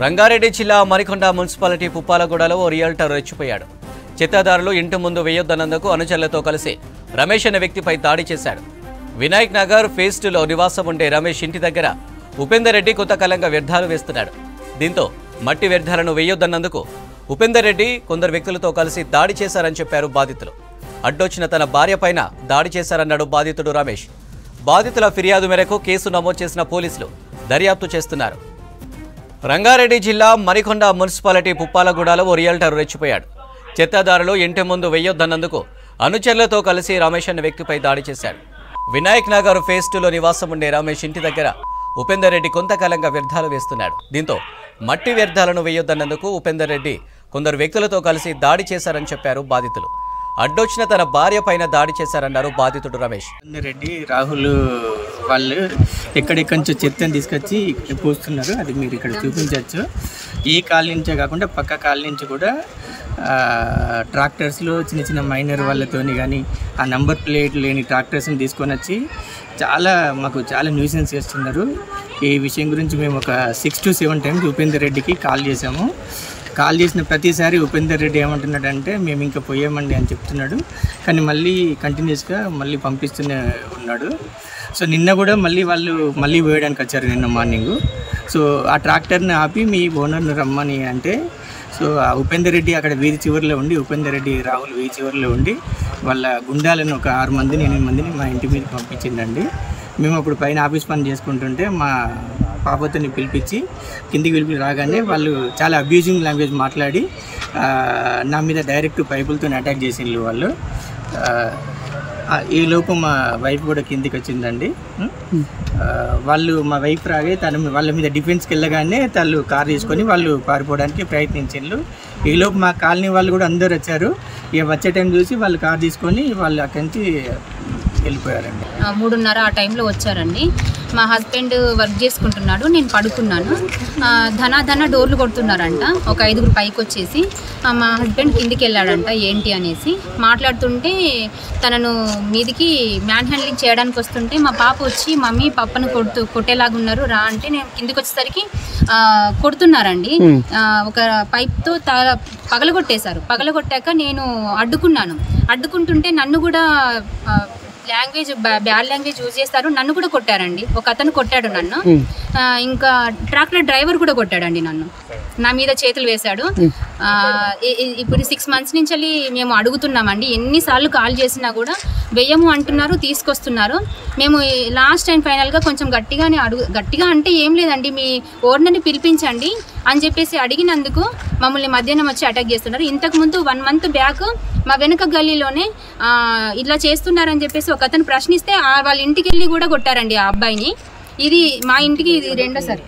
రంగారెడ్డి జిల్లా మరికొండ మున్సిపాలిటీ పుప్పాలగూడలో ఓ రియల్టర్ రెచ్చిపోయాడు. చెత్తదారులు ఇంటి ముందు వేయొద్దన్నందుకు అనుచరులతో కలిసి రమేష్ అనే వ్యక్తిపై దాడి చేశాడు. వినాయక్ నగర్ ఫేజ్ 2లో నివాసం ఉండే రమేష్ ఇంటి దగ్గర ఉపేందర్ రెడ్డి కొంతకాలంగా వ్యర్థాలు వేస్తున్నాడు. దీంతో మట్టి వ్యర్థాలను వేయొద్దన్నందుకు ఉపేందర్ రెడ్డి కొందరు వ్యక్తులతో కలిసి దాడి చేశారని చెప్పారు బాధితులు. అడ్డొచ్చిన తన భార్య పైన దాడి చేశారన్నాడు బాధితుడు రమేష్. బాధితుల ఫిర్యాదు మేరకు కేసు నమోదు చేసిన పోలీసులు దర్యాప్తు చేస్తున్నారు. రంగారెడ్డి జిల్లా మరికొండ మున్సిపాలిటీ పుప్పాలగూడలో ఓ రియల్టర్ రెచ్చిపోయాడు. చెత్తదారులు ఇంటి ముందు వేయొద్దన్నందుకు అనుచరులతో కలిసి రమేష్ అనే వ్యక్తిపై దాడి చేశాడు. వినాయక్ నగర్ ఫేజ్ 2లో నివాసం ఉండే రమేష్ ఇంటి దగ్గర ఉపేందర్ రెడ్డి కొంతకాలంగా వ్యర్థాలు వేస్తున్నాడు. దీంతో మట్టి వ్యర్థాలను వేయొద్దన్నందుకు ఉపేందర్ రెడ్డి కొందరు వ్యక్తులతో కలిసి దాడి చేశారని చెప్పారు బాధితులు. అడ్డొచ్చిన తన భార్య పైన దాడి చేశారన్నారు బాధితుడు రమేష్. రెడ్డి రాహుల్ వాళ్ళు ఎక్కడెక్కడి నుంచో చెత్తని తీసుకొచ్చి పోస్తున్నారు. అది మీరు ఇక్కడ చూపించవచ్చు. ఈ కాలనీ నుంచే కాకుండా పక్క కాలనీ నుంచి కూడా ట్రాక్టర్స్లో చిన్న చిన్న మైనర్ వాళ్ళతోని కానీ ఆ నంబర్ ప్లేట్ లేని ట్రాక్టర్స్ని తీసుకొని వచ్చి మాకు చాలా న్యూసెన్స్ చేస్తున్నారు. ఈ విషయం గురించి మేము ఒక 6 to 7 times ఉపేందర్ రెడ్డికి కాల్ చేసాము. కాల్ చేసిన ప్రతిసారి ఉపేందర్ రెడ్డి ఏమంటున్నాడంటే మేము ఇంకా పోయామండి అని చెప్తున్నాడు. కానీ మళ్ళీ కంటిన్యూస్గా మళ్ళీ పంపిస్తూనే ఉన్నాడు. సో నిన్న కూడా వాళ్ళు పోయడానికి వచ్చారు నిన్న మార్నింగ్. సో ఆ ట్రాక్టర్ని ఆపి మీ ఓనర్ని రమ్మని అంటే సో ఆ ఉపేందర్ రెడ్డి అక్కడ వీధి చివరిలో ఉండి ఉపేందర్ రెడ్డి రాహుల్ వీధి చివరిలో ఉండి వాళ్ళ గుండాలను ఒక 6 మందిని 8 మందిని మా ఇంటి మీద పంపించిందండి. మేము అప్పుడు పైన ఆఫీస్ పని చేసుకుంటుంటే మా పాపతోని పిలిపించి కిందికి పిలిపి రాగానే వాళ్ళు చాలా అబ్యూజింగ్ లాంగ్వేజ్ మాట్లాడి నా మీద డైరెక్ట్ పైపులతో అటాక్ చేసిండ్రు వాళ్ళు. ఈ లోపు మా వైఫ్ కూడా కిందికి వచ్చిందండి. వాళ్ళు మా వైఫ్ రాగే వాళ్ళ మీద డిఫెన్స్కి వెళ్ళగానే వాళ్ళు కార్ తీసుకొని వాళ్ళు పారిపోవడానికి ప్రయత్నించారు. ఈలోపు మా కాలనీ వాళ్ళు కూడా అందరు వచ్చారు. ఇక వచ్చే టైం చూసి వాళ్ళు కార్ తీసుకొని వాళ్ళు అక్కడి నుంచి వెళ్ళిపోయారండి. 3:30 ఆ టైంలో వచ్చారండి. మా హస్బెండ్ వర్క్ చేసుకుంటున్నాడు, నేను పడుకున్నాను. ధన డోర్లు కొడుతున్నారంట. ఒక 5గురు పైకి వచ్చేసి మా హస్బెండ్ కిందికి వెళ్ళాడంట ఏంటి అనేసి మాట్లాడుతుంటే తనను మీదికి మ్యాన్ హ్యాండ్లింగ్ చేయడానికి వస్తుంటే మా పాప వచ్చి మమ్మీ పప్పను కొట్టేలాగున్నారు రా అంటే నేను కిందికి వచ్చేసరికి కొడుతున్నారండి. ఒక పైప్తో పగలగొట్టాక నేను అడ్డుకుంటుంటే నన్ను కూడా బ్యాడ్ లాంగ్వేజ్ యూజ్ చేస్తారు. నన్ను కూడా కొట్టారండి. ఒక అతను కొట్టాడు నన్ను. ఇంకా ట్రాక్టర్ డ్రైవర్ కూడా కొట్టాడండి నన్ను. నా మీద చేతులు వేశాడు. ఇప్పుడు 6 months నుంచి మేము అడుగుతున్నామండి. ఎన్నిసార్లు కాల్ చేసినా కూడా వెయ్యము అంటున్నారు, తీసుకొస్తున్నారు. మేము లాస్ట్ టైం ఫైనల్గా కొంచెం గట్టిగా అంటే ఏం లేదండి మీ ఓనర్ని పిలిపించండి అని చెప్పేసి అడిగినందుకు మమ్మల్ని మధ్యాహ్నం వచ్చి అటాక్ చేస్తున్నారు. ఇంతకుముందు 1 month బ్యాక్ మా వెనుక గల్లీలోనే ఇట్లా చేస్తున్నారని చెప్పేసి ఒక అతను ప్రశ్నిస్తే వాళ్ళ ఇంటికి వెళ్ళి కూడా కొట్టారండి ఆ అబ్బాయిని. ఇది మా ఇంటికి ఇది రెండోసారి.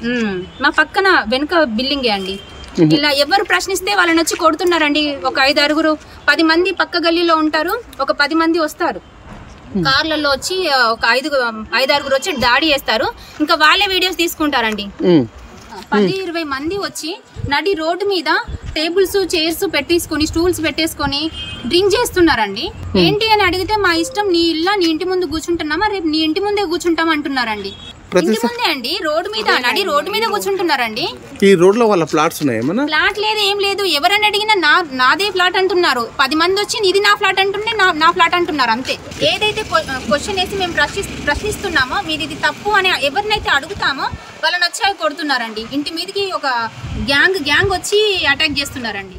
మా పక్కన వెనుక బిల్డింగే అండి. ఇలా ఎవరు ప్రశ్నిస్తే వాళ్ళని వచ్చి కొడుతున్నారండి. ఒక 5-6 10 మంది పక్క గల్లీలో ఉంటారు. ఒక 10 మంది వస్తారు కార్లలో వచ్చి. ఒక 5-6 వచ్చి దాడి చేస్తారు. ఇంకా వాళ్ళే వీడియోస్ తీసుకుంటారండి. 10-20 మంది వచ్చి నడి రోడ్డు మీద టేబుల్స్ చైర్స్ పెట్టేసుకొని స్టూల్స్ పెట్టేసుకొని డ్రింక్ చేస్తున్నారండి. ఏంటి అని అడిగితే మా ఇష్టం, నీ ఇల్లా నీ ఇంటి ముందు కూర్చుంటున్నామా, రేపు నీ ఇంటి ముందే కూర్చుంటాం అంటున్నారండి. ఇంటి ముందే అండి, రోడ్డు మీద నడి రోడ్డు మీద కూర్చుంటున్నారండి. ఈ రోడ్ లో వాళ్ళ ప్లాట్స్ ఉన్నాయి. ఫ్లాట్ లేదు, ఏం లేదు. ఎవరని అడిగినా నాదే ఫ్లాట్ అంటున్నారు. 10 మంది వచ్చి ఇది నా ఫ్లాట్ అంటుంటే నా ఫ్లాట్ అంటున్నారు అంతే. ఏదైతే క్వశ్చన్ వేసి మేము ప్రశ్నిస్తున్నామో మీది ఇది తప్పు అని ఎవరినైతే అడుగుతామో వాళ్ళని వచ్చి కొడుతున్నారండి. ఇంటి మీదకి ఒక గ్యాంగ్ వచ్చి అటాక్ చేస్తున్నారండి.